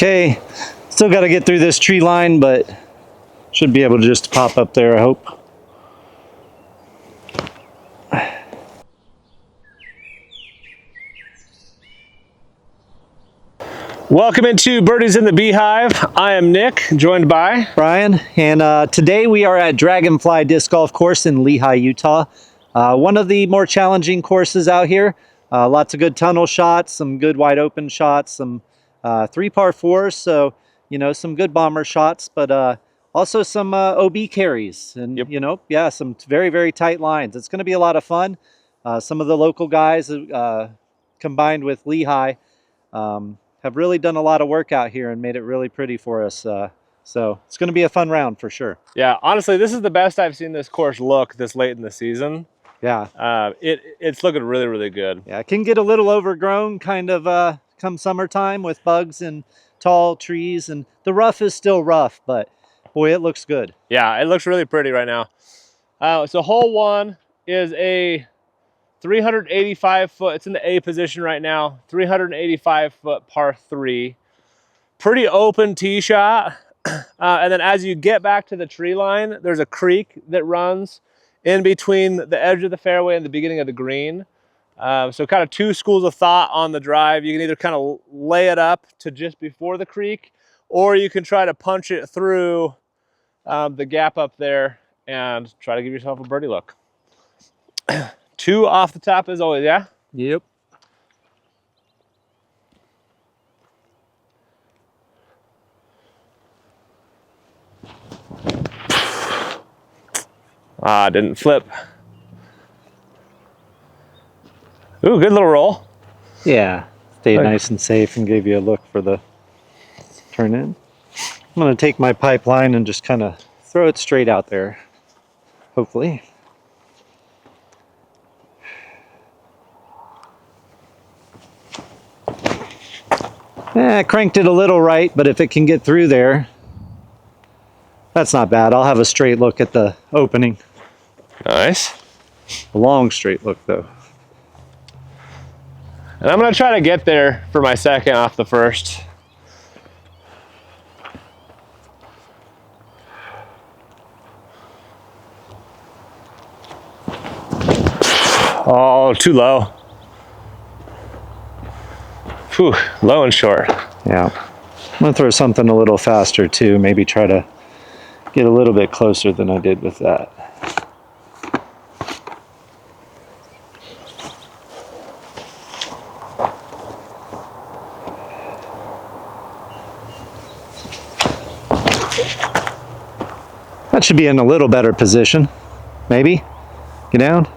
Okay, still got to get through this tree line, but should be able to just pop up there, I hope. Welcome into Birdies in the Beehive. I am Nick, joined by Brian, and today we are at Dragonfly Disc Golf Course in Lehi, Utah. One of the more challenging courses out here. Lots of good tunnel shots, some good wide open shots, some 3 par 4s, so you know, some good bomber shots, but also some OB carries, and Yep. you know, yeah, some very, very tight lines. It's going to be a lot of fun. Some of the local guys combined with Lehi have really done a lot of work out here and made it really pretty for us. So it's going to be a fun round for sure. Yeah, honestly, this is the best I've seen this course look this late in the season. Yeah. It's looking really, really good. Yeah, it can get a little overgrown kind of come summertime with bugs and tall trees, and the rough is still rough, but boy, it looks good. Yeah, it looks really pretty right now. So hole 1 is a 385 foot, it's in the A position right now, 385 foot par 3. Pretty open tee shot. And then as you get back to the tree line, there's a creek that runs in between the edge of the fairway and the beginning of the green. So kind of 2 schools of thought on the drive. You can either kind of lay it up to just before the creek, or you can try to punch it through the gap up there and try to give yourself a birdie look. 2 off the top as always, yeah? Yep. Didn't flip. Ooh, good little roll. Yeah, stayed nice and safe and gave you a look for the turn in. I'm going to take my pipeline and just kind of throw it straight out there, hopefully. I cranked it a little right, but if it can get through there, that's not bad. I'll have a straight look at the opening. Nice. A long straight look, though. And I'm going to try to get there for my second off the first. Oh, too low. Whew, low and short. Yeah. I'm going to throw something a little faster, too. Maybe try to get a little bit closer than I did with that. That should be in a little better position. Maybe. Get down.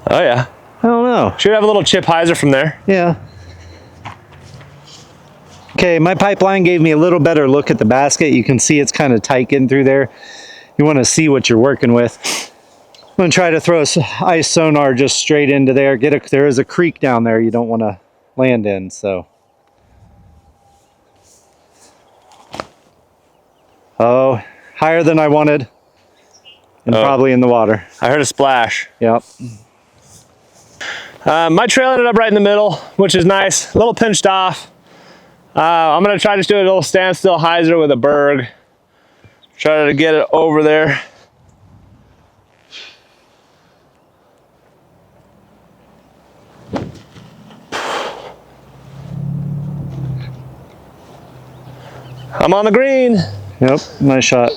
Oh, yeah. I don't know. Should have a little chip hyzer from there. Yeah. Okay, my pipeline gave me a little better look at the basket. You can see it's kind of tight getting through there. You want to see what you're working with. I'm going to try to throw ice sonar just straight into there. There is a creek down there you don't want to land in, so. Oh, higher than I wanted. And probably in the water. I heard a splash. Yep. My trail ended up right in the middle, which is nice. A little pinched off. I'm going to try just doing a little standstill hyzer with a berg. Try to get it over there. I'm on the green. Yep, nice shot.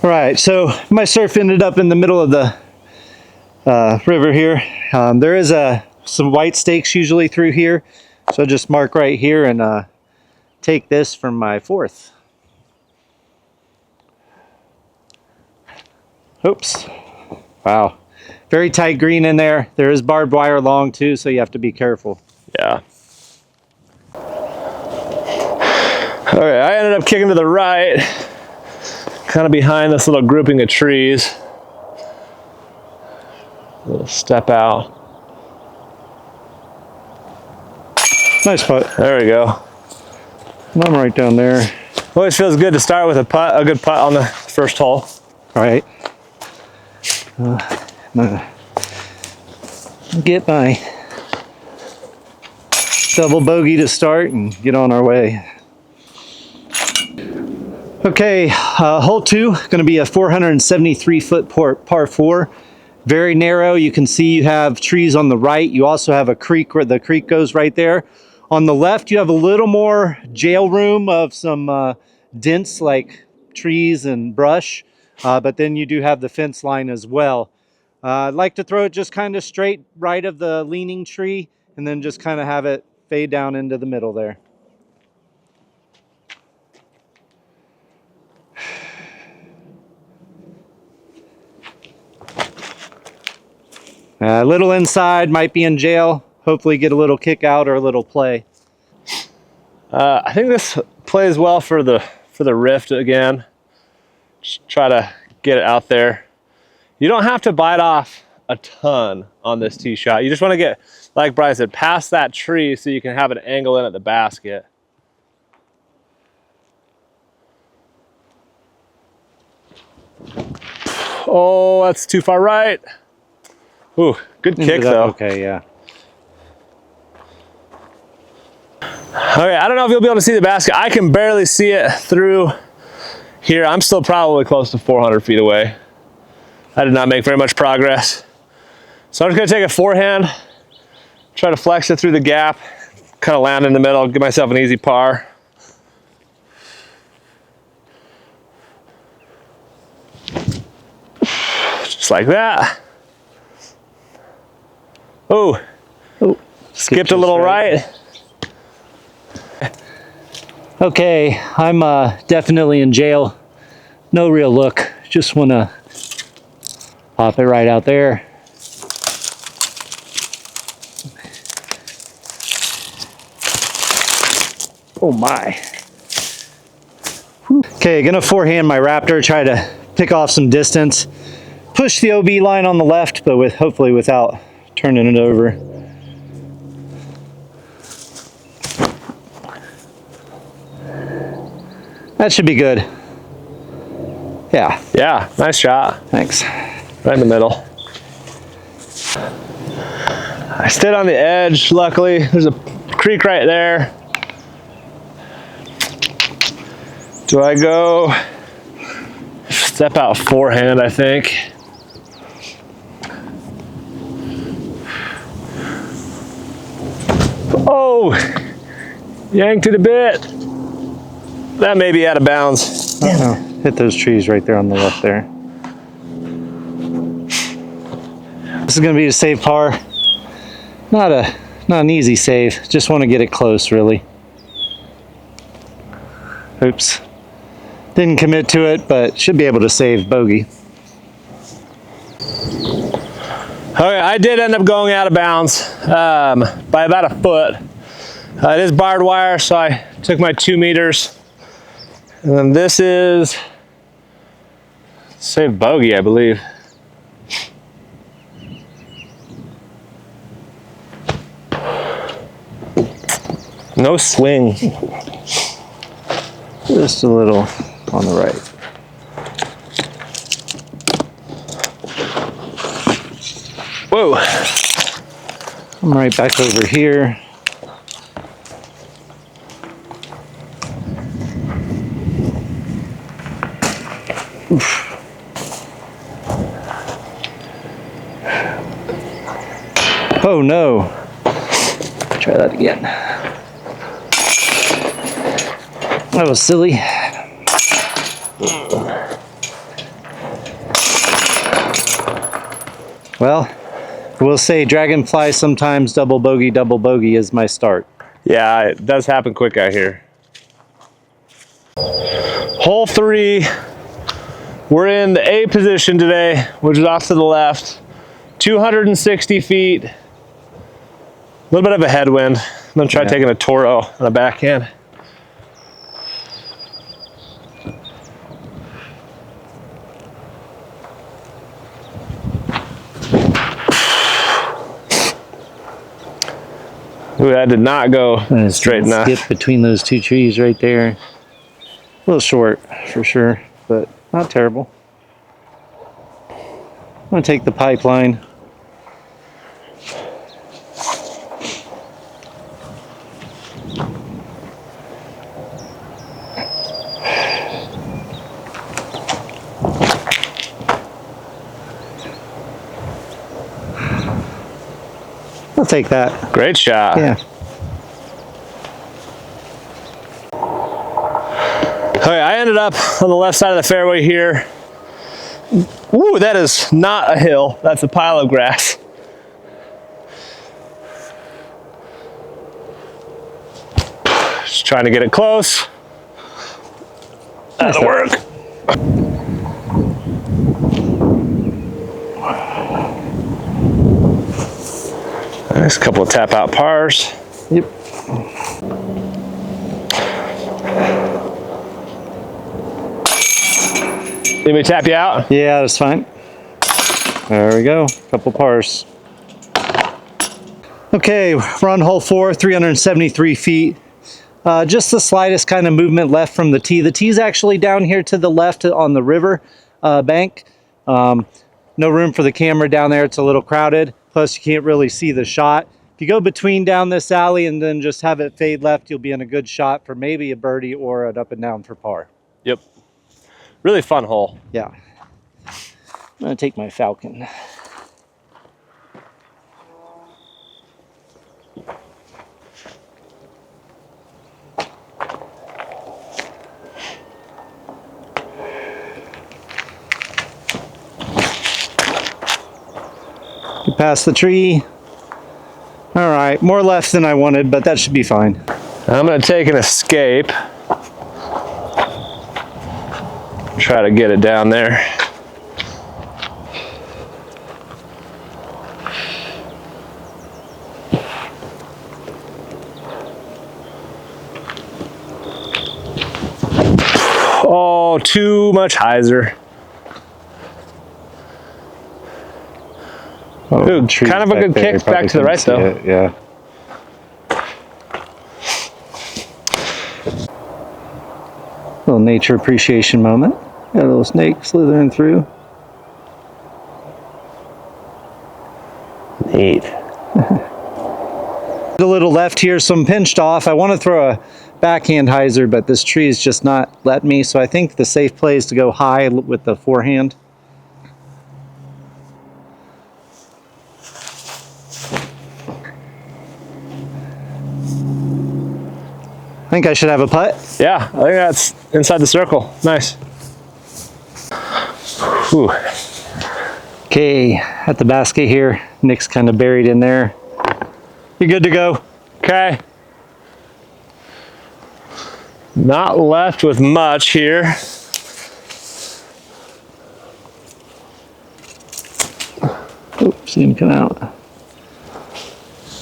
All right, so my surf ended up in the middle of the river here. There is some white stakes usually through here, so I'll just mark right here and take this from my 4th. Oops. Wow. Very tight green in there. There is barbed wire along too, so you have to be careful. Yeah. Okay, I ended up kicking to the right, kind of behind this little grouping of trees. A little step out. Nice putt. There we go. And I'm right down there. Always feels good to start with a putt, a good putt on the first hole. All right. I'm gonna get my double bogey to start and get on our way. Okay, hole 2, going to be a 473-foot par 4. Very narrow. You can see you have trees on the right. You also have a creek where the creek goes right there. On the left, you have a little more jail room of some dents like trees and brush, but then you do have the fence line as well. I'd like to throw it just kind of straight right of the leaning tree and then just kind of have it fade down into the middle there. A little inside, might be in jail. Hopefully get a little kick out or a little play. I think this plays well for the rift again. Just try to get it out there. You don't have to bite off a ton on this tee shot. You just want to get, like Brian said, past that tree so you can have an angle in at the basket. Oh, that's too far right. Ooh, good kick though. Okay, yeah. Okay, I don't know if you'll be able to see the basket. I can barely see it through here. I'm still probably close to 400 feet away. I did not make very much progress. So I'm just gonna take a forehand, try to flex it through the gap, kind of land in the middle, give myself an easy par. Just like that. Oh, skipped a little right. Okay, I'm definitely in jail. No real look. Just want to pop it right out there. Oh my. Okay, gonna forehand my Raptor, try to pick off some distance. Push the OB line on the left, but hopefully without turning it over. That should be good. Yeah. Yeah, nice shot. Thanks. Right in the middle. I stayed on the edge, luckily. There's a creek right there. Do I go step out forehand, I think? Oh, yanked it a bit. That may be out of bounds. Uh-oh. Hit those trees right there on the left there. This is going to be a safe par. Not an easy save. Just want to get it close, really. Oops. Didn't commit to it, but should be able to save bogey. Okay, I did end up going out of bounds by about a foot. It is barbed wire, so I took my 2 meters. And then this is save bogey, I believe. No swing. Just a little on the right. Whoa. I'm right back over here. Oof. Oh no. Try that again. That was silly. Well, we'll say Dragonfly sometimes double bogey is my start. Yeah, it does happen quick out here. Hole 3. We're in the A position today, which is off to the left. 260 feet. A little bit of a headwind. I'm gonna try taking a Toro on the backhand. Ooh, that did not go straight enough. Skip between those 2 trees right there. A little short for sure, but not terrible. I'm gonna take the pipeline. I'll take that. Great shot. Yeah. Okay, I ended up on the left side of the fairway here. Ooh, that is not a hill. That's a pile of grass. Just trying to get it close. That'll work. Nice couple of tap out pars. Yep. Let me tap you out. Yeah, that's fine. There we go. Couple pars. Okay, we're on hole 4, 373 feet. Just the slightest kind of movement left from the tee. The tee's actually down here to the left on the river bank. No room for the camera down there. It's a little crowded. Plus, you can't really see the shot. If you go between down this alley and then just have it fade left, you'll be in a good shot for maybe a birdie or an up and down for par. Yep. Really fun hole. Yeah. I'm going to take my Falcon. Get past the tree. All right, more left than I wanted, but that should be fine. I'm going to take an escape. Try to get it down there. Oh, too much hyzer. Oh, Ooh, kind of a good kick back to the right though. It, yeah. Little nature appreciation moment. Got a little snake slithering through. Neat. A little left here, so I'm pinched off. I want to throw a backhand hyzer, but this tree is just not letting me, so I think the safe play is to go high with the forehand. I think I should have a putt. Yeah, I think that's inside the circle. Nice. Whew. Okay, at the basket here. Nick's kind of buried in there. You're good to go. Okay. Not left with much here. Oops, see him come out.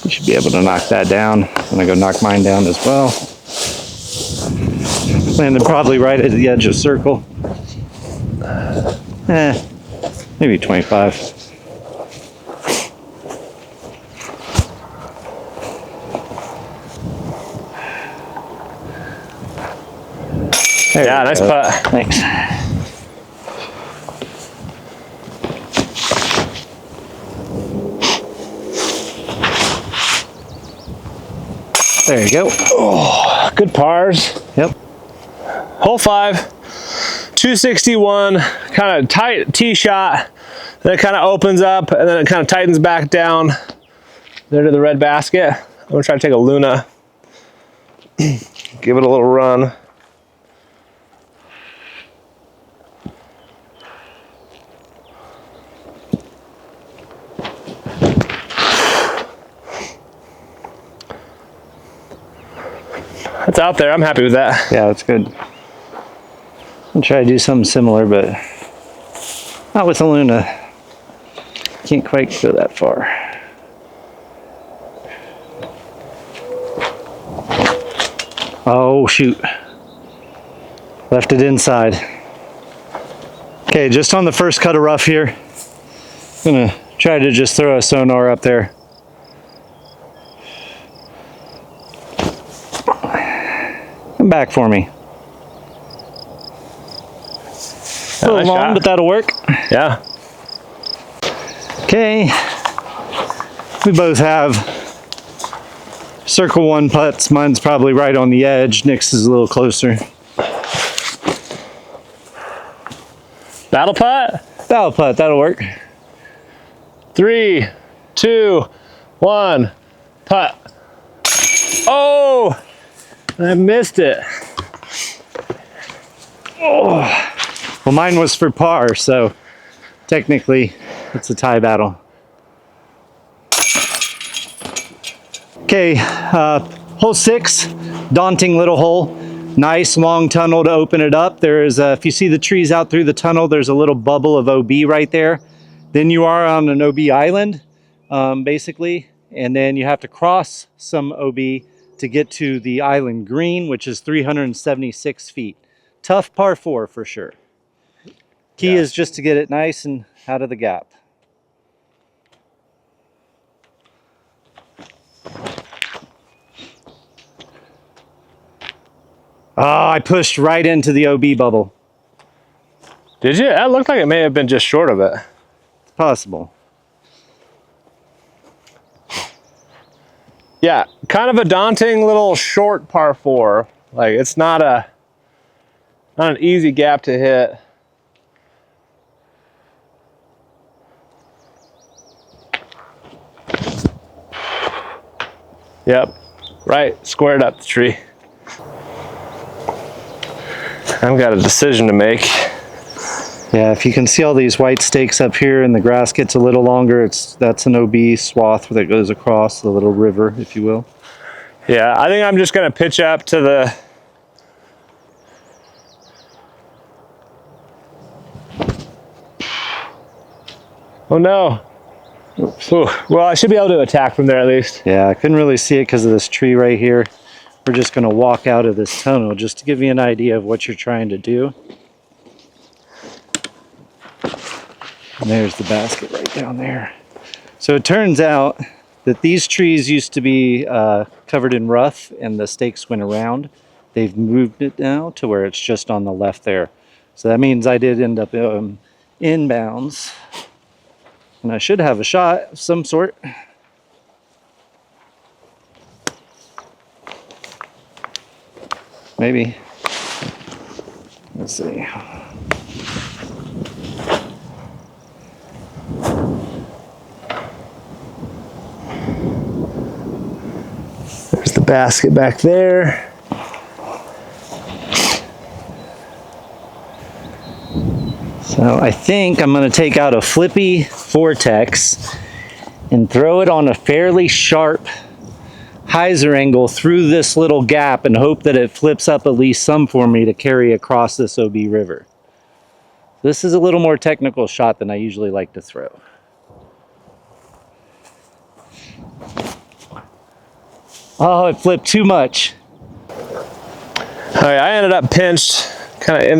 You should be able to knock that down. I'm gonna go knock mine down as well. Landed probably right at the edge of circle. Maybe 25. Yeah, nice putt. Thanks. There you go. Oh, good pars. Yep. Hole 5, 261, kind of tight tee shot. Then it kind of opens up and then it kind of tightens back down there to the red basket. I'm gonna try to take a Luna, give it a little run. It's out there. I'm happy with that. Yeah, that's good. I'll try to do something similar, but not with a Luna. Can't quite go that far. Oh, shoot. Left it inside. Okay, just on the first cut of rough here. I'm gonna try to just throw a sonar up there. Come back for me. A little nice long, shot. but that'll work. Yeah. Okay. We both have circle 1 putts. Mine's probably right on the edge. Nick's is a little closer. Battle putt. Battle putt, that'll work. 3, 2, One, putt. Oh, I missed it. Oh, well, mine was for par, so technically it's a tie battle. Okay, hole 6, daunting little hole. Nice long tunnel to open it up. There's, if you see the trees out through the tunnel, there's a little bubble of OB right there. Then you are on an OB island, basically, and then you have to cross some OB to get to the island green, which is 376 feet. Tough par 4 for sure. Key is just to get it nice and out of the gap. Oh, I pushed right into the OB bubble. Did you? That looked like it may have been just short of it. It's possible. Yeah, kind of a daunting little short par 4. Like, it's not an easy gap to hit. Yep, right, squared up the tree. I've got a decision to make. Yeah, if you can see all these white stakes up here and the grass gets a little longer, that's an OB swath that goes across the little river, if you will. Yeah, I think I'm just gonna pitch up to the oh no. Ooh, well, I should be able to attack from there at least. Yeah, I couldn't really see it because of this tree right here. We're just going to walk out of this tunnel just to give you an idea of what you're trying to do. And there's the basket right down there. So it turns out that these trees used to be covered in rough and the stakes went around. They've moved it now to where it's just on the left there. So that means I did end up inbounds. And I should have a shot of some sort. Maybe. Let's see. There's the basket back there. So I think I'm going to take out a flippy vortex and throw it on a fairly sharp hyzer angle through this little gap and hope that it flips up at least some for me to carry across this OB river. This is a little more technical shot than I usually like to throw. Oh, it flipped too much. All right, I ended up pinched kind of in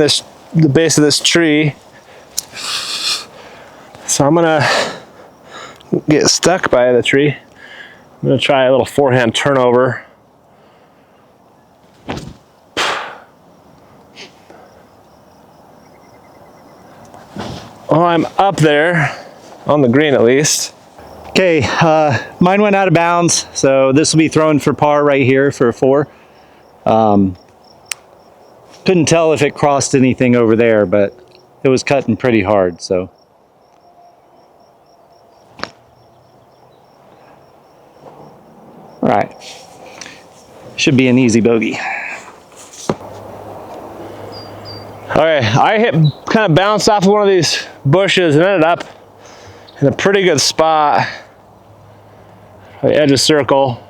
the base of this tree. So I'm gonna get stuck by the tree. I'm gonna try a little forehand turnover. Oh, I'm up there on the green at least. Okay, mine went out of bounds, so this will be thrown for par right here for a 4. Couldn't tell if it crossed anything over there, but it was cutting pretty hard, so. All right, should be an easy bogey. Okay, I kind of bounced off of one of these bushes and ended up in a pretty good spot. The edge of circle.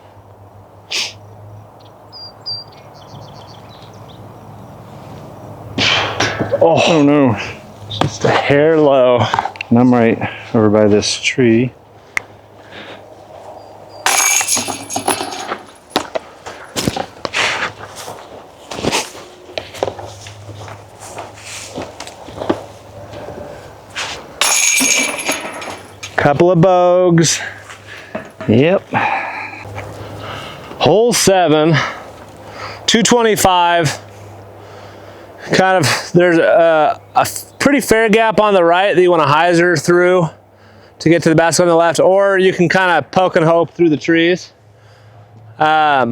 Oh no, just a hair low. And I'm right over by this tree. Couple of bogues. Yep. Hole 7, 225. Kind of, there's a pretty fair gap on the right that you want to hyzer through to get to the basket on the left, or you can kind of poke and hope through the trees. I'm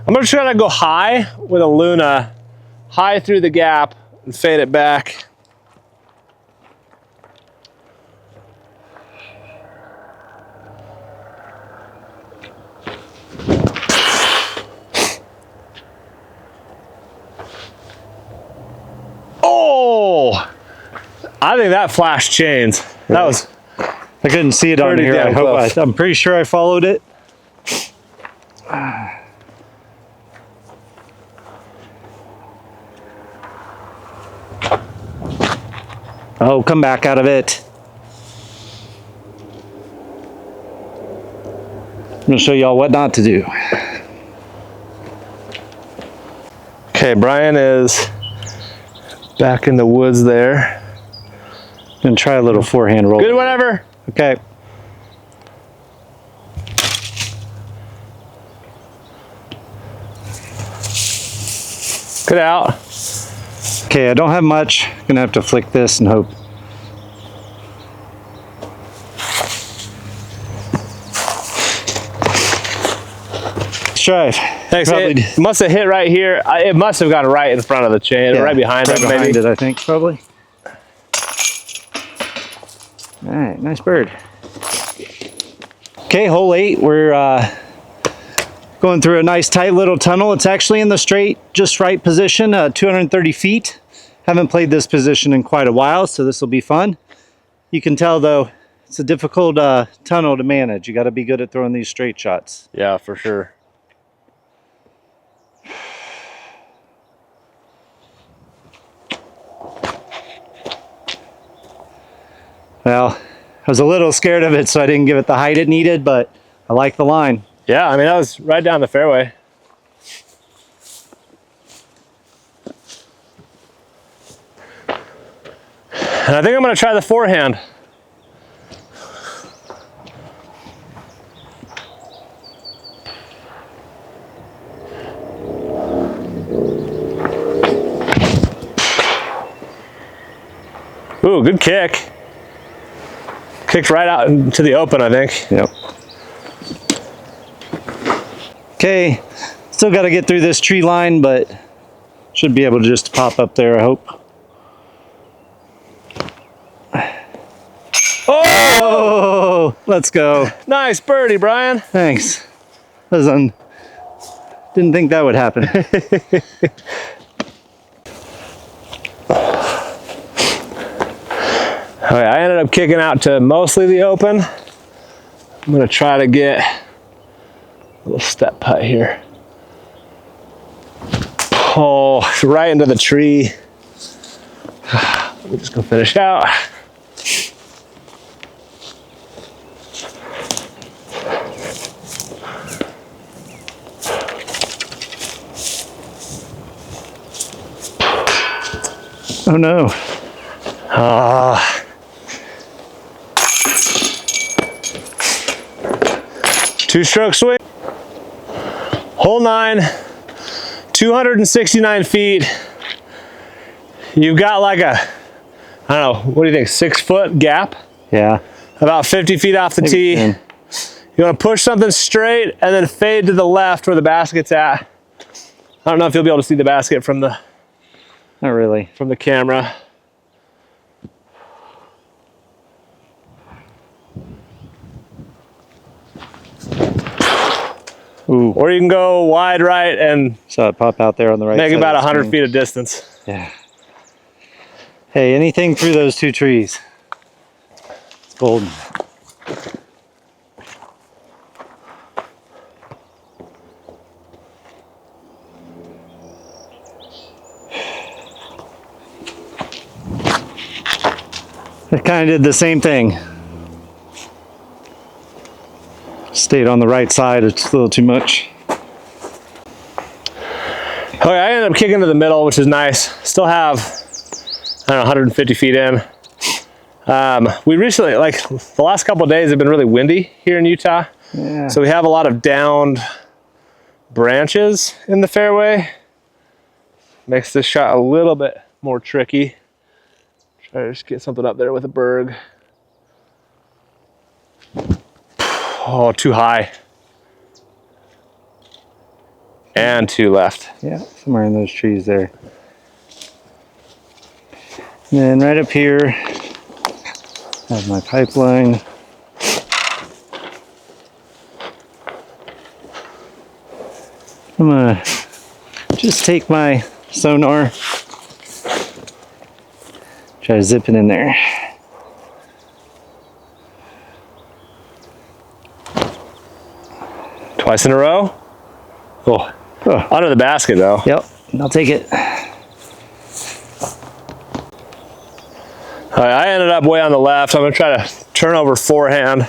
going to try to go high with a Luna, high through the gap and fade it back. I think that flashed chains. That was I couldn't see it on pretty here. damn close. I'm pretty sure I followed it. Oh, come back out of it. I'm gonna show y'all what not to do. Okay, Brian is back in the woods there. Gonna try a little forehand roll. Good, whatever. Okay. Good out. Okay, I don't have much. Gonna have to flick this and hope. Let's try. Thanks. It must have hit right here. It must have gone right in front of the chain, Yeah, right behind it, behind maybe. it, I think, probably. All right, nice bird. Okay, hole 8. We're going through a nice tight little tunnel. It's actually in the straight, just right position, 230 feet. Haven't played this position in quite a while, so this will be fun. You can tell, though, it's a difficult tunnel to manage. You got to be good at throwing these straight shots. Yeah, for sure. Well, I was a little scared of it, so I didn't give it the height it needed, but I like the line. Yeah, I mean, that was right down the fairway. And I think I'm going to try the forehand. Ooh, good kick. Kicked right out into the open, I think. Yep. Okay, still got to get through this tree line, but should be able to just pop up there, I hope. Oh, let's go. Nice birdie, Brian. Thanks. Didn't think that would happen. Okay, I ended up kicking out to mostly the open. I'm gonna try to get a little step putt here. Oh, right into the tree. Let me just go finish out. Oh no. Two-stroke swing. Hole 9, 269 feet. You've got like a, I don't know, what do you think, 6-foot gap? Yeah. About 50 feet off the tee. You want to push something straight and then fade to the left where the basket's at. I don't know if you'll be able to see the basket from the Not really. from the camera. Ooh. Or you can go wide right and Saw it pop out there on the right make side about of the 100 screen. feet of distance. Yeah. Hey, anything through those 2 trees. It's golden. I kind of did the same thing. Stayed on the right side, it's a little too much. Okay, I ended up kicking to the middle, which is nice. Still have, I don't know, 150 feet in. We recently, like the last couple of days have been really windy here in Utah. Yeah. So we have a lot of downed branches in the fairway. Makes this shot a little bit more tricky. Try to just get something up there with a berg. Oh, too high. And too left. Yeah, somewhere in those trees there. And then right up here, I have my pipeline. I'm gonna just take my sonar, Try to zip it in there. Twice in a row. Oh, under the basket though. Yep, I'll take it. All right, I ended up way on the left. I'm gonna try to turn over forehand.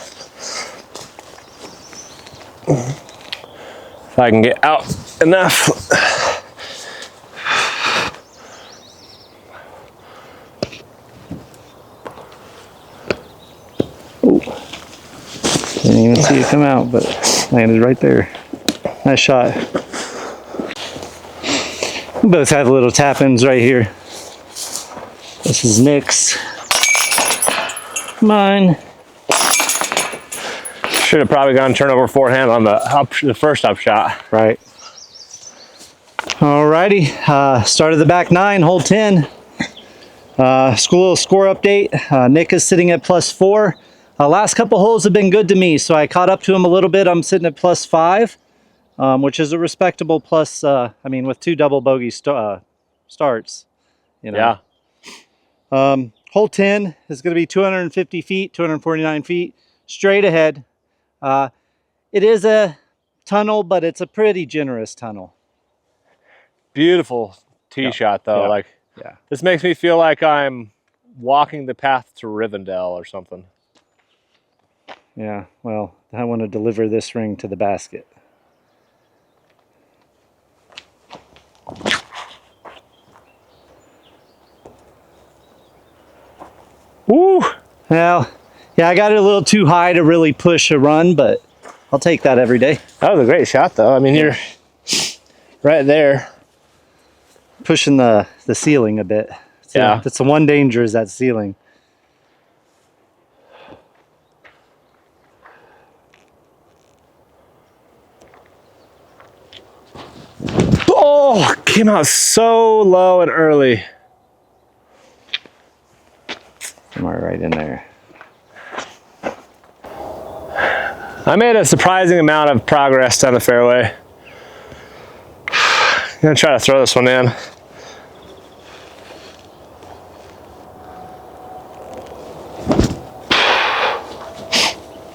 If I can get out enough. Ooh. Didn't even see it come out, but landed right there. Nice shot. We both have little tap-ins right here. This is Nick's. Mine. Should have probably gone turn over forehand on the first up shot. Right. Alrighty. Start of the back nine, hole 10. Little score update. Nick is sitting at +4. Last couple holes have been good to me, so I caught up to him a little bit. I'm sitting at +5, which is a respectable plus. I mean, with 2 double bogey starts, you know. Yeah. Hole 10 is going to be 250 feet, 249 feet, straight ahead. It is a tunnel, but it's a pretty generous tunnel. Beautiful tee shot though. Yeah. Like, yeah, this makes me feel like I'm walking the path to Rivendell or something. Yeah, well, I want to deliver this ring to the basket. Woo! Well, yeah, I got it a little too high to really push a run, but I'll take that every day. That was a great shot though. I mean, you're right there. Pushing the ceiling a bit. So yeah. That's the one danger, is that ceiling. Oh, came out so low and early. Am I right in there? I made a surprising amount of progress down the fairway. I'm gonna try to throw this one in.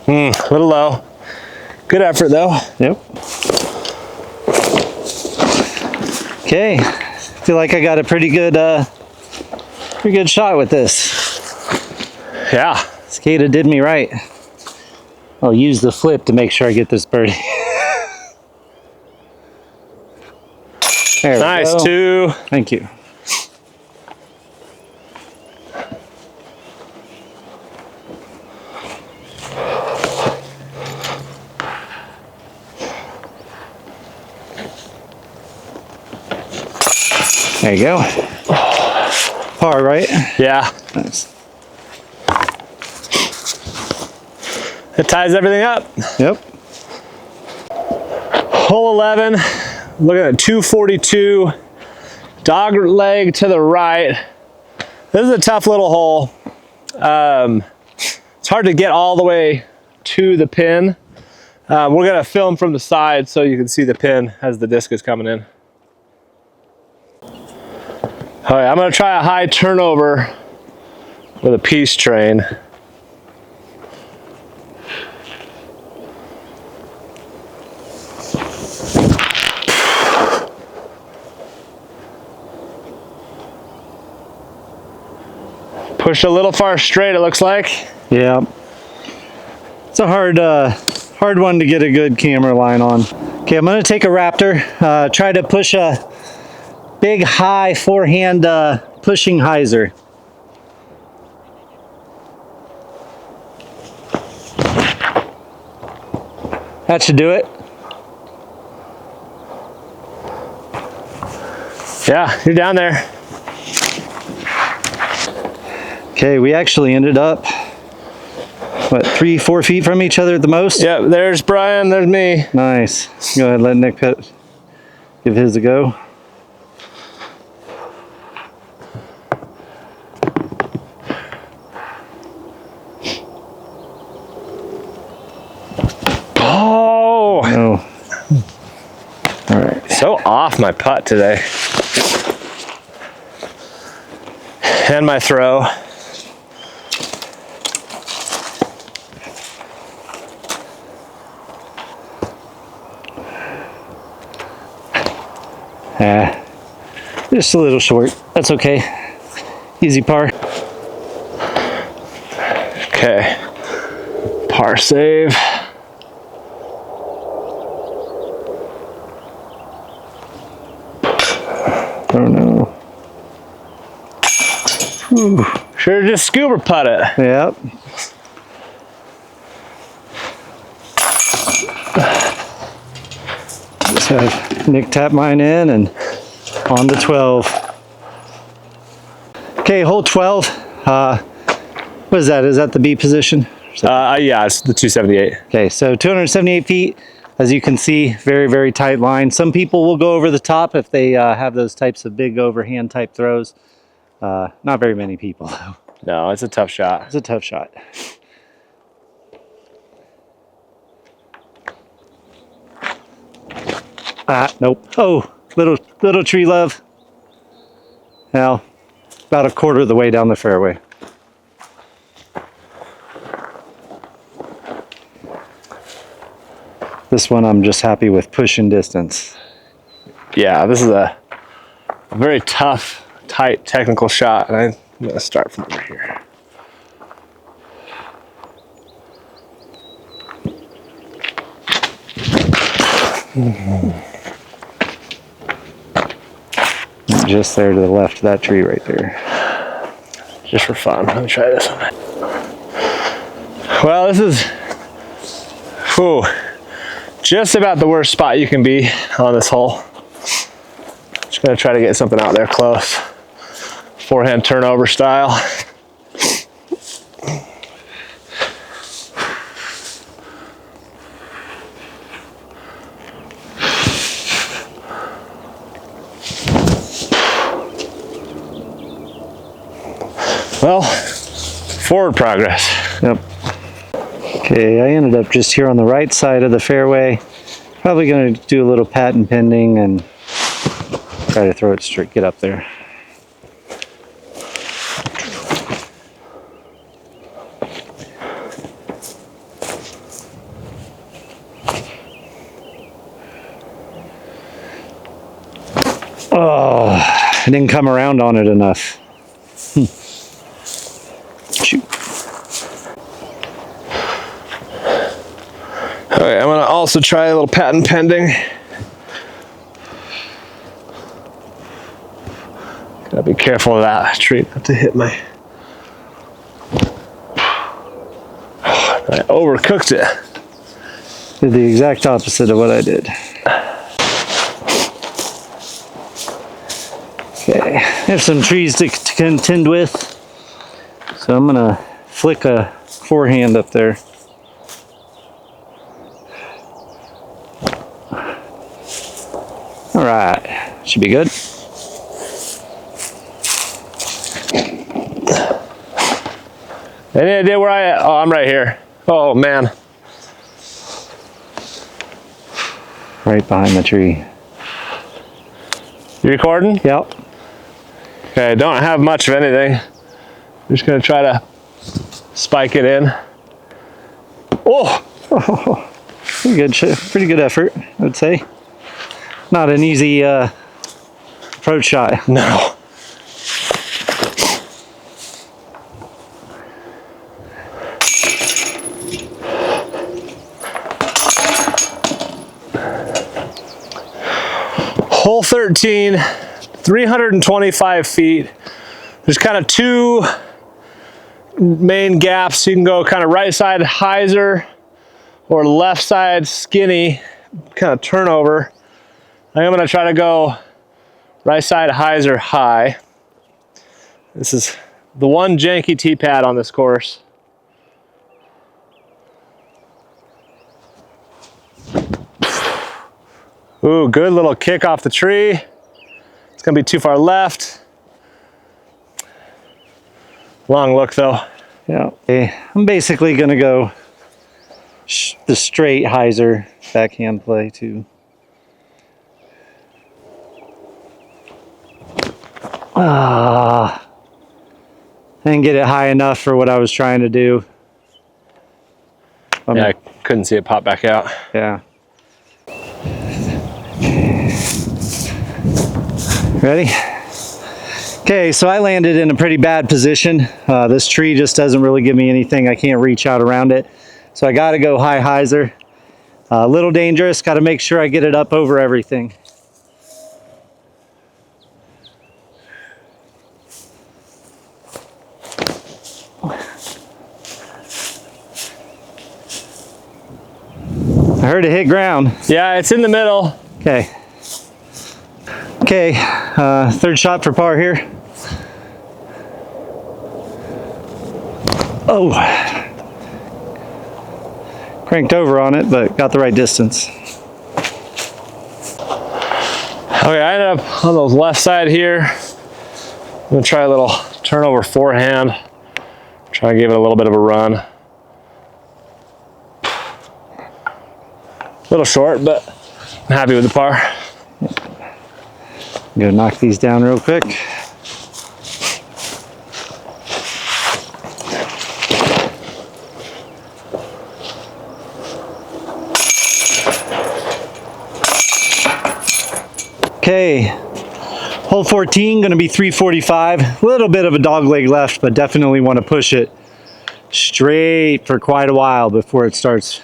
A little low. Good effort though. Yep. Okay, feel like I got a pretty good shot with this. Yeah. Cicada did me right. I'll use the flip to make sure I get this birdie. There nice, we go. 2. Thank you. There you go. Par, right? Yeah. Nice. It ties everything up. Yep. Hole 11, looking at 242, dog leg to the right. This is a tough little hole. It's hard to get all the way to the pin. We're gonna film from the side so you can see the pin as the disc is coming in. All right, I'm gonna try a high turnover with a peace train. Pushed a little far straight, it looks like. Yeah. It's a hard one to get a good camera line on. Okay, I'm gonna take a Raptor, try to push a big high forehand pushing hyzer. That should do it. Yeah, you're down there. Okay, we actually ended up, what, 3-4 feet from each other at the most? Yeah, there's Brian, there's me. Nice. Go ahead, let Nick give his a go. Oh! No. All right. So off my putt today. And my throw. Just a little short. That's okay. Easy par. Okay. Par save. Oh no. Whew. Sure just scuba putt it. Yep. Just have Nick tap mine in and on to 12. Okay, hole 12. What is that? Is that the B position? Yeah, it's the 278. Okay, so 278 feet. As you can see, very, very tight line. Some people will go over the top if they have those types of big overhand type throws. Not very many people, though. No, it's a tough shot. It's a tough shot. Nope. Oh, little tree love. Now, about a quarter of the way down the fairway. This one I'm just happy with pushing distance. Yeah, this is a very tough, tight, technical shot, and I'm gonna start from over here. Just there to the left of that tree right there. Just for fun. Let me try this one. Well, this is just about the worst spot you can be on this hole. Just gonna try to get something out there close. Forehand turnover style. Well, forward progress. Yep. Okay, I ended up just here on the right side of the fairway. Probably going to do a little patent pending and try to throw it straight, get up there. Oh, I didn't come around on it enough. Shoot. Okay, I'm gonna also try a little patent pending. Gotta be careful of that tree not to hit my. I overcooked it. Did the exact opposite of what I did. Okay, I have some trees to contend with, so I'm gonna flick a forehand up there. All right, should be good. Any idea where oh, I'm right here. Oh man. Right behind the tree. You recording? Yep. Okay, I don't have much of anything. I'm just gonna try to spike it in. Oh! Pretty good effort, I would say. Not an easy approach shot. No. Hole 13, 325 feet. There's kind of two main gaps. You can go kind of right side hyzer or left side skinny, kind of turnover. I think I'm gonna try to go right side hyzer high. This is the one janky tee pad on this course. Ooh, good little kick off the tree. It's gonna be too far left. Long look though. Yeah. Okay. I'm basically gonna go the straight hyzer backhand play too. didn't get it high enough for what I was trying to do. Yeah, I couldn't see it pop back out. Yeah. Ready? Okay, so I landed in a pretty bad position. This tree just doesn't really give me anything. I can't reach out around it. So I got to go high hyzer. A little dangerous. Got to make sure I get it up over everything. I heard it hit ground. Yeah, it's in the middle. Okay. Okay, third shot for par here. Oh. Cranked over on it, but got the right distance. Okay, I ended up on the left side here. I'm gonna try a little turnover forehand. Try to give it a little bit of a run. A little short, but I'm happy with the par. I'm gonna knock these down real quick. Okay, hole 14, gonna be 345. A little bit of a dog leg left, but definitely want to push it straight for quite a while before it starts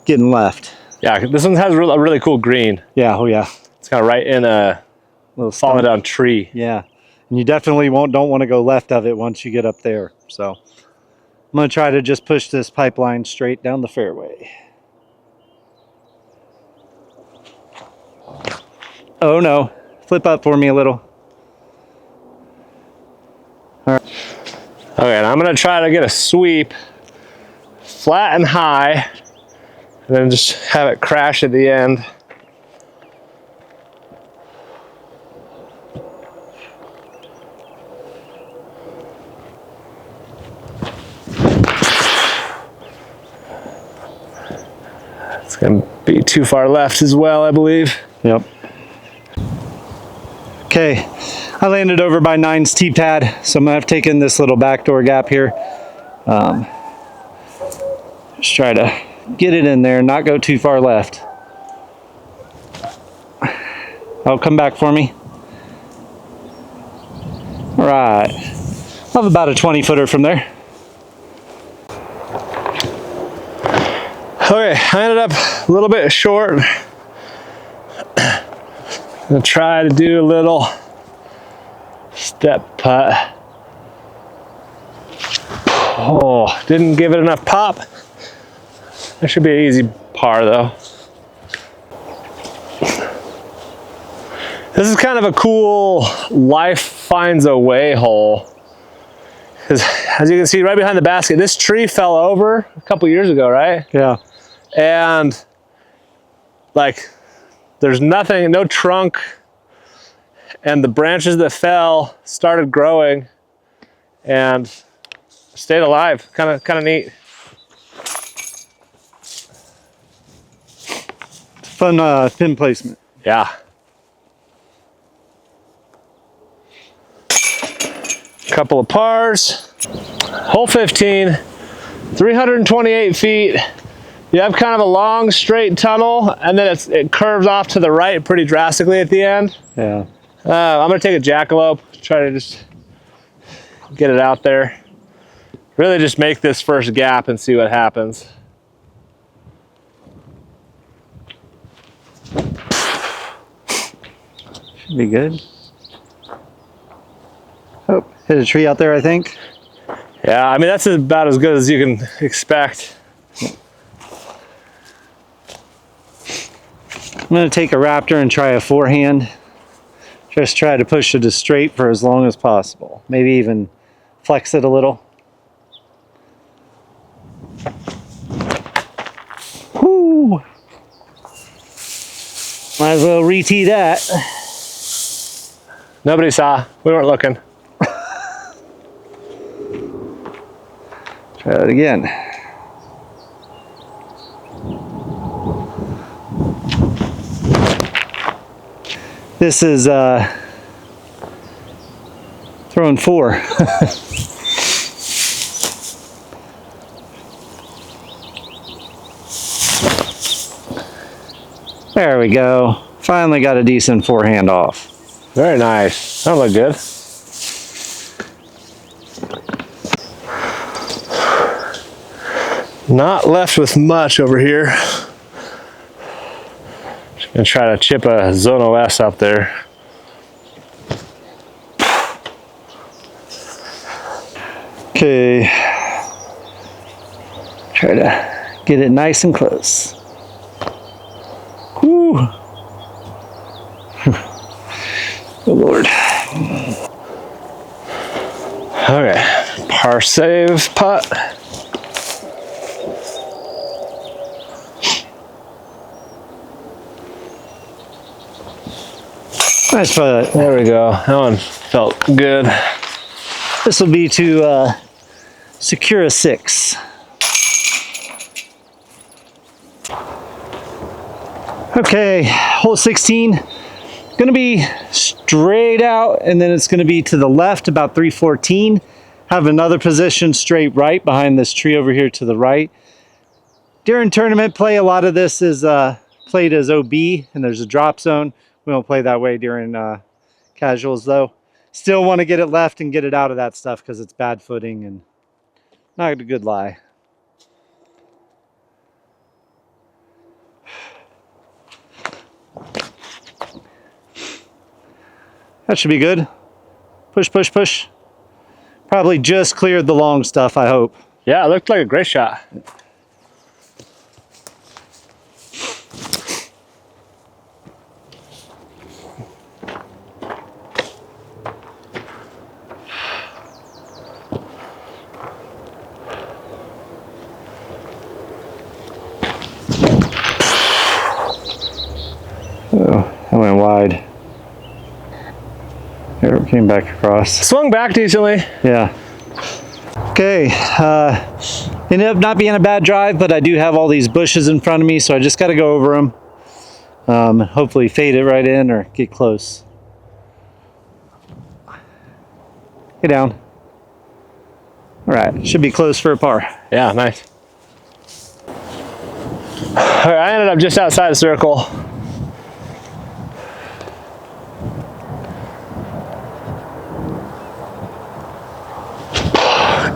getting left. Yeah, this one has a really cool green. Yeah, oh yeah. It's kind of right in a Little falling down tree. Yeah, and you definitely don't want to go left of it once you get up there. So I'm gonna try to just push this pipeline straight down the fairway. Oh no, flip up for me a little. All right. Okay, and I'm gonna try to get a sweep flat and high, and then just have it crash at the end. It's gonna be too far left as well, I believe. Yep. Okay, I landed over by 9's tee pad, so I'm gonna have taken this little backdoor gap here. Just try to get it in there, not go too far left. Oh, come back for me. All right, I have about a 20-footer from there. Okay, I ended up a little bit short. I'm gonna try to do a little step putt. Oh, didn't give it enough pop. That should be an easy par though. This is kind of a cool life finds a way hole. Because as you can see right behind the basket, this tree fell over a couple years ago, right? Yeah. And like there's nothing, no trunk, and the branches that fell started growing and stayed alive. Kind of neat. Fun pin placement. Yeah. Couple of pars. Hole 15, 328 feet. You have kind of a long straight tunnel, and then it curves off to the right pretty drastically at the end. Yeah. I'm gonna take a jackalope, try to just get it out there. Really just make this first gap and see what happens. Should be good. Oh, hit a tree out there, I think. Yeah, I mean, that's about as good as you can expect. I'm going to take a Raptor and try a forehand. Just try to push it as straight for as long as possible. Maybe even flex it a little. Whoo! Might as well re-tee that. Nobody saw. We weren't looking. Try that again. This is Throwing 4. There we go. Finally got a decent forehand off. Very nice. That looked good. Not left with much over here. Just gonna try to chip a Zone OS up there. Okay. Try to get it nice and close. Whew. Oh Lord. Okay, par save putt. Nice putt. There we go. That one felt good. This will be to secure a 6. Okay, hole 16. Going to be straight out, and then it's going to be to the left about 314. Have another position straight right behind this tree over here to the right. During tournament play, a lot of this is played as OB, and there's a drop zone. We don't play that way during casuals though. Still want to get it left and get it out of that stuff because it's bad footing and not a good lie. That should be good. Push, push, push. Probably just cleared the long stuff, I hope. Yeah, it looked like a great shot. Oh, I went wide. There, it came back across. Swung back decently. Yeah. Okay, ended up not being a bad drive, but I do have all these bushes in front of me, so I just got to go over them. Hopefully fade it right in or get close. Get down. All right, should be close for a par. Yeah, nice. All right, I ended up just outside the circle.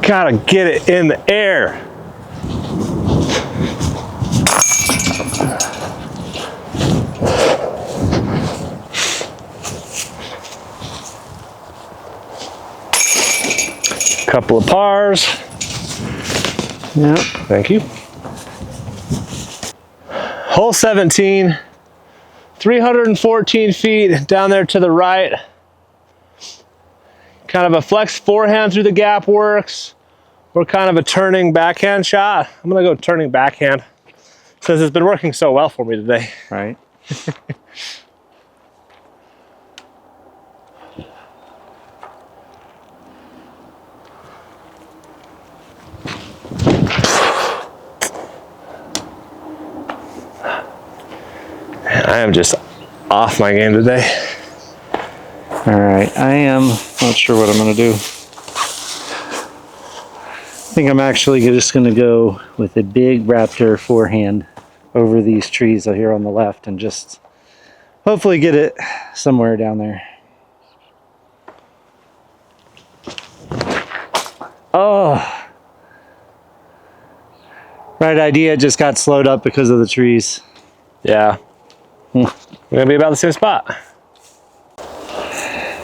Gotta get it in the air. Couple of pars. Yep. Thank you. Hole 17, 314 feet down there to the right. Kind of a flex forehand through the gap works, or kind of a turning backhand shot. I'm gonna go turning backhand since it's been working so well for me today. Right. I am just off my game today. All right, I am not sure what I'm gonna do. I think I'm actually just gonna go with a big Raptor forehand over these trees here on the left and just hopefully get it somewhere down there. Oh, right idea, just got slowed up because of the trees. Yeah, we're gonna be about the same spot.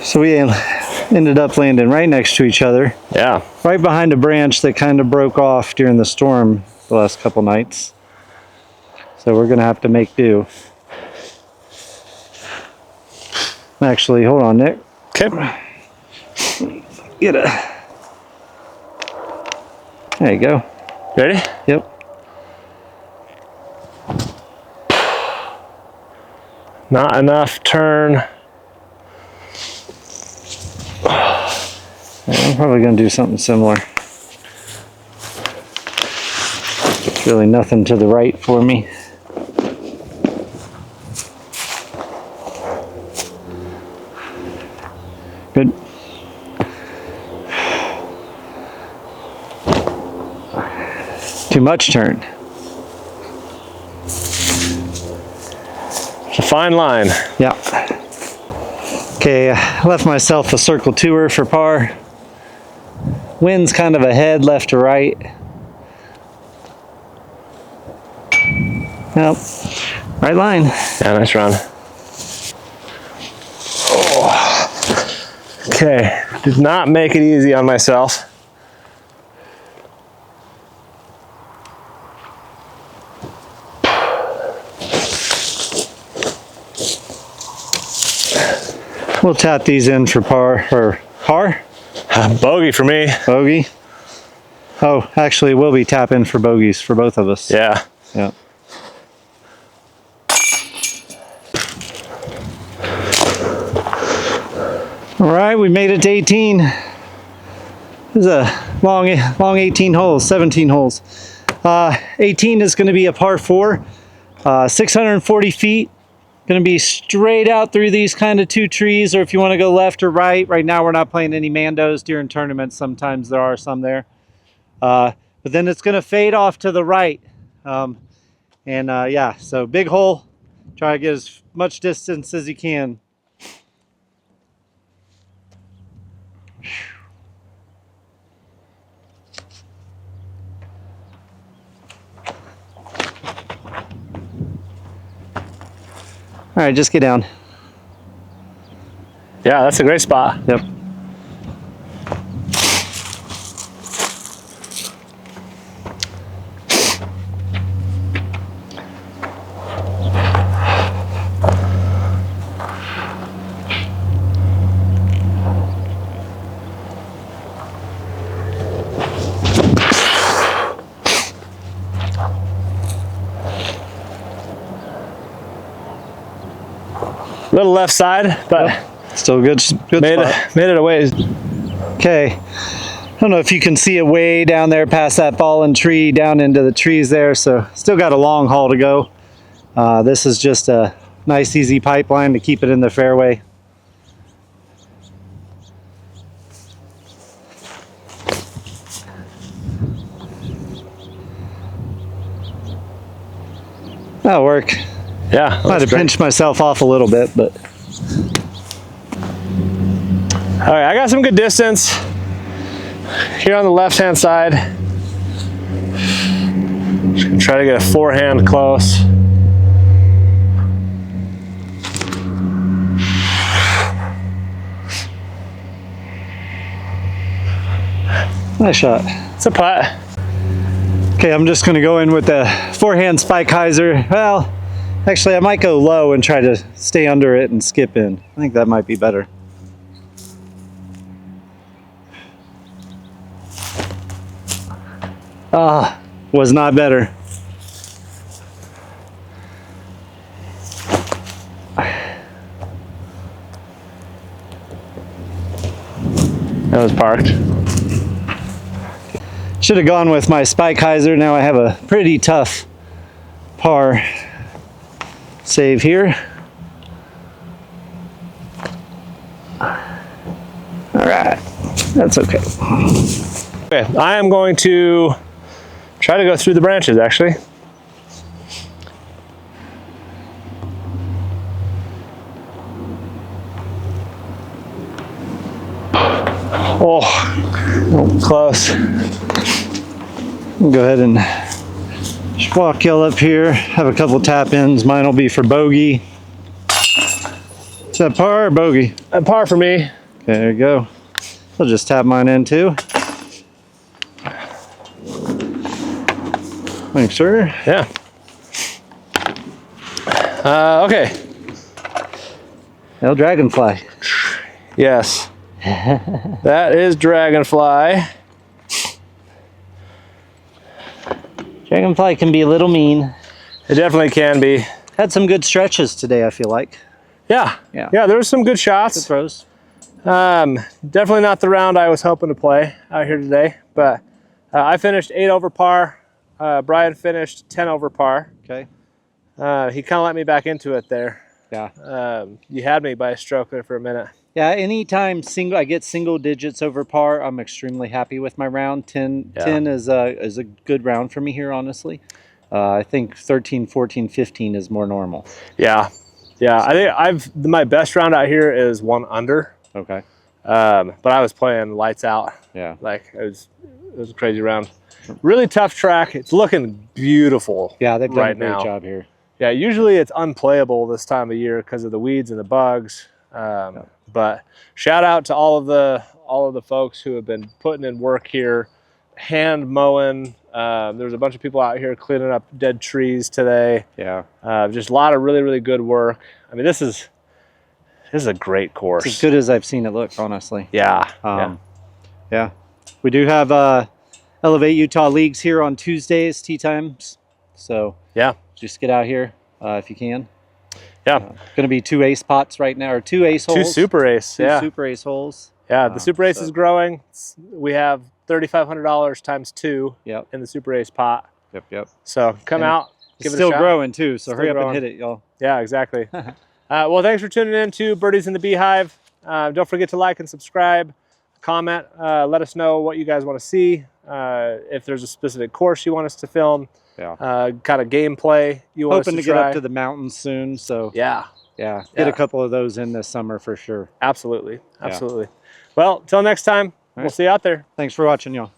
So we ended up landing right next to each other. Yeah. Right behind a branch that kind of broke off during the storm the last couple nights. So we're gonna have to make do. Actually, hold on, Nick. Okay. Get a... There you go. Ready? Yep. Not enough turn. I'm probably going to do something similar. There's really nothing to the right for me. Good. much turn. It's a fine line. Yeah. Okay, I left myself a circle tour for par. Wind's kind of ahead, left to right. Nope. Right line. Yeah, nice run. Oh. Okay, did not make it easy on myself. We'll tap these in for par, or par? Bogey for me. Bogey? Oh, actually, we'll be tapping for bogeys for both of us. Yeah. Yeah. All right, we made it to 18. This is a long 18 holes, 17 holes. 18 is going to be a par 4, 640 feet. Going to be straight out through these kind of two trees, or if you want to go left or right. Right now we're not playing any Mandos during tournaments. Sometimes there are some there. But then it's going to fade off to the right. Yeah, so big hole. Try to get as much distance as you can. All right, just get down. Yeah, that's a great spot. Yep. Little left side, but still good made spot. Made it a ways. Okay. I don't know if you can see it way down there past that fallen tree down into the trees there, so still got a long haul to go. This is just a nice easy pipeline to keep it in the fairway. That'll work. Yeah, Might have pinched myself off a little bit, but. All right, I got some good distance here on the left-hand side. Just gonna try to get a forehand close. Nice shot. It's a putt. Okay, I'm just gonna go in with the forehand spike hyzer. Well, actually I might go low and try to stay under it and skip in. I think that might be better. Was not better. That was parked. Should have gone with my spike hyzer. Now I have a pretty tough par save here. All right, that's okay. Okay, I am going to try to go through the branches, actually. Oh, close. Go ahead and just walk y'all up here. Have a couple tap ins. Mine will be for bogey. Is that par or bogey? A par for me. Okay, there you go. I'll just tap mine in too. Thanks, sir. Yeah. Okay. El Dragonfly. Yes. That is Dragonfly. Dragonfly can be a little mean. It definitely can be. Had some good stretches today, I feel like. Yeah. Yeah. Yeah, there was some good shots. Good throws. Definitely not the round I was hoping to play out here today, but I finished 8 over par. Brian finished 10 over par. Okay. He kind of let me back into it there. Yeah. You had me by a stroke there for a minute. Yeah, anytime I get single digits over par, I'm extremely happy with my round. 10, Yeah. 10 is a good round for me here, honestly. I think 13, 14, 15 is more normal. Yeah. Yeah. I think my best round out here is 1 under. Okay. But I was playing lights out. Yeah. Like it was a crazy round. Really tough track. It's looking beautiful. Yeah, they've done right a great now. job here. Yeah, usually it's unplayable this time of year because of the weeds and the bugs. But shout out to all of the folks who have been putting in work here, hand mowing. There's a bunch of people out here cleaning up dead trees today. Yeah. Just a lot of really, really good work. I mean, this is a great course. It's as good as I've seen it look, honestly. Yeah. Yeah. We do have Elevate Utah Leagues here on Tuesdays, tee times. So Yeah. just get out here if you can. Yeah. Going to be 2 ace pots right now, or 2 ace holes. 2 super ace. Two Yeah. super ace holes. Yeah. The super ace so- is growing. We have $3,500 times 2 Yep. in the super ace pot. Yep. So come And out, It's give it a still shot. growing too, so Still hurry up growing. and hit it, y'all. Yeah, exactly. Well, thanks for tuning in to Birdies in the Beehive. Don't forget to like and subscribe, comment, let us know what you guys want to see. If there's a specific course you want us to film, Yeah. kind of gameplay you want Hoping us to to get try. up to the mountains soon, so Yeah, get Yeah. a couple of those in this summer for sure. absolutely. Well, till next time, we'll right. see you out there. Thanks for watching, y'all.